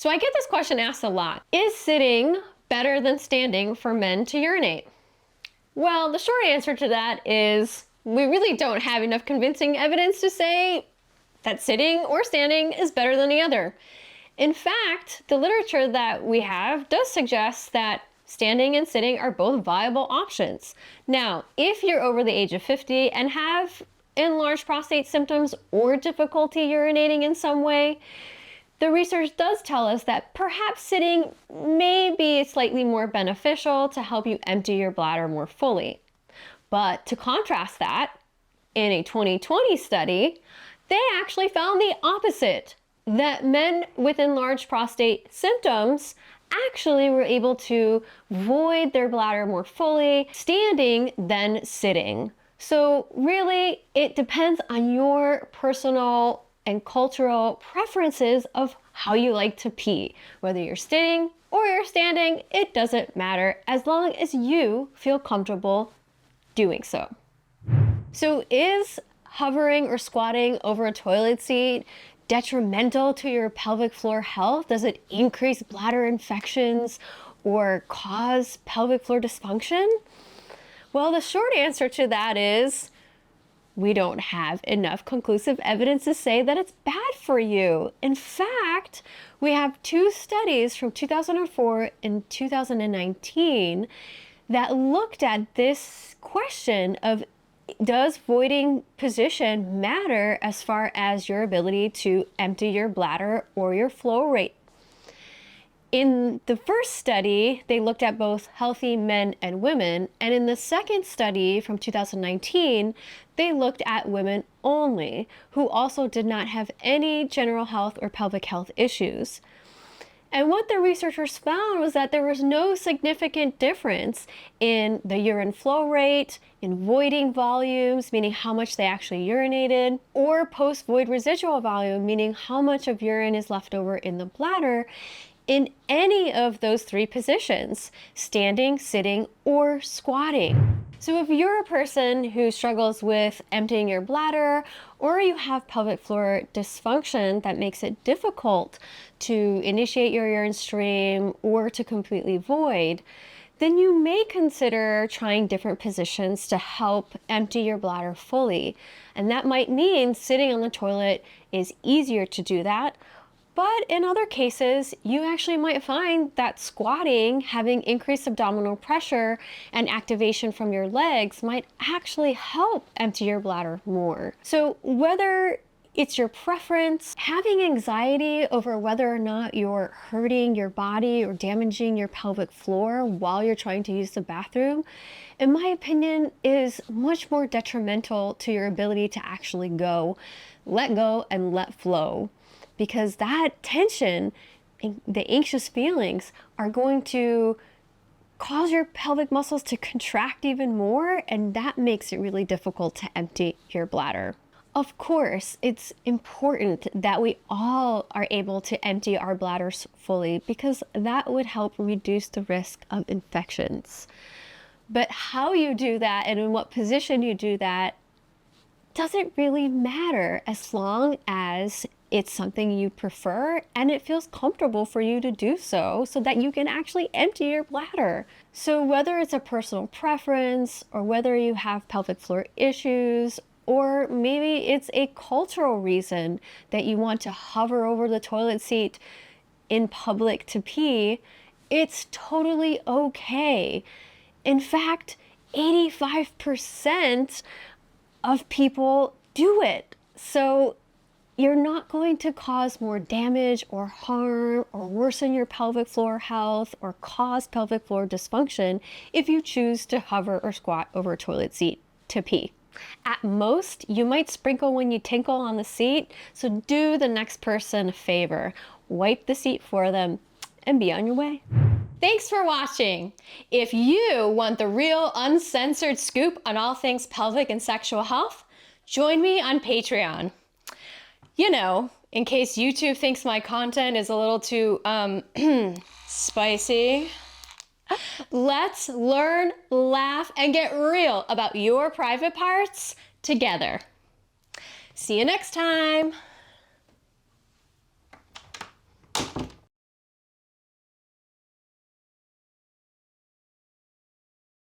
So I get this question asked a lot. Is sitting better than standing for men to urinate? Well, the short answer to that is we really don't have enough convincing evidence to say that sitting or standing is better than the other. In fact, the literature that we have does suggest that standing and sitting are both viable options. Now, if you're over the age of 50 and have enlarged prostate symptoms or difficulty urinating in some way, the research does tell us that perhaps sitting may be slightly more beneficial to help you empty your bladder more fully. But to contrast that, in a 2020 study, they actually found the opposite, that men with enlarged prostate symptoms actually were able to void their bladder more fully standing than sitting. So really, it depends on your personal and cultural preferences of how you like to pee. Whether you're sitting or you're standing, it doesn't matter as long as you feel comfortable doing so. So is hovering or squatting over a toilet seat detrimental to your pelvic floor health? Does it increase bladder infections or cause pelvic floor dysfunction? Well, the short answer to that is we don't have enough conclusive evidence to say that it's bad for you. In fact, we have two studies from 2004 and 2019 that looked at this question of, does voiding position matter as far as your ability to empty your bladder or your flow rate? In the first study, they looked at both healthy men and women, and in the second study from 2019, they looked at women only, who also did not have any general health or pelvic health issues. And what the researchers found was that there was no significant difference in the urine flow rate, in voiding volumes, meaning how much they actually urinated, or post-void residual volume, meaning how much of urine is left over in the bladder, in any of those three positions, standing, sitting, or squatting. So if you're a person who struggles with emptying your bladder, or you have pelvic floor dysfunction that makes it difficult to initiate your urine stream or to completely void, then you may consider trying different positions to help empty your bladder fully. And that might mean sitting on the toilet is easier to do that. But in other cases, you actually might find that squatting, having increased abdominal pressure and activation from your legs, might actually help empty your bladder more. So whether it's your preference, having anxiety over whether or not you're hurting your body or damaging your pelvic floor while you're trying to use the bathroom, in my opinion, is much more detrimental to your ability to actually let go and let flow. Because that tension, the anxious feelings, are going to cause your pelvic muscles to contract even more, and that makes it really difficult to empty your bladder. Of course, it's important that we all are able to empty our bladders fully because that would help reduce the risk of infections. But how you do that and in what position you do that doesn't really matter as long as it's something you prefer and it feels comfortable for you to do so that you can actually empty your bladder. So whether it's a personal preference or whether you have pelvic floor issues, or maybe it's a cultural reason that you want to hover over the toilet seat in public to pee, it's totally okay. In fact, 85% of people do it. So you're not going to cause more damage or harm or worsen your pelvic floor health or cause pelvic floor dysfunction if you choose to hover or squat over a toilet seat to pee. At most, you might sprinkle when you tinkle on the seat, so do the next person a favor. Wipe the seat for them and be on your way. Thanks for watching. If you want the real uncensored scoop on all things pelvic and sexual health, join me on Patreon. You know, in case YouTube thinks my content is a little too spicy. Let's learn, laugh, and get real about your private parts together. See you next time.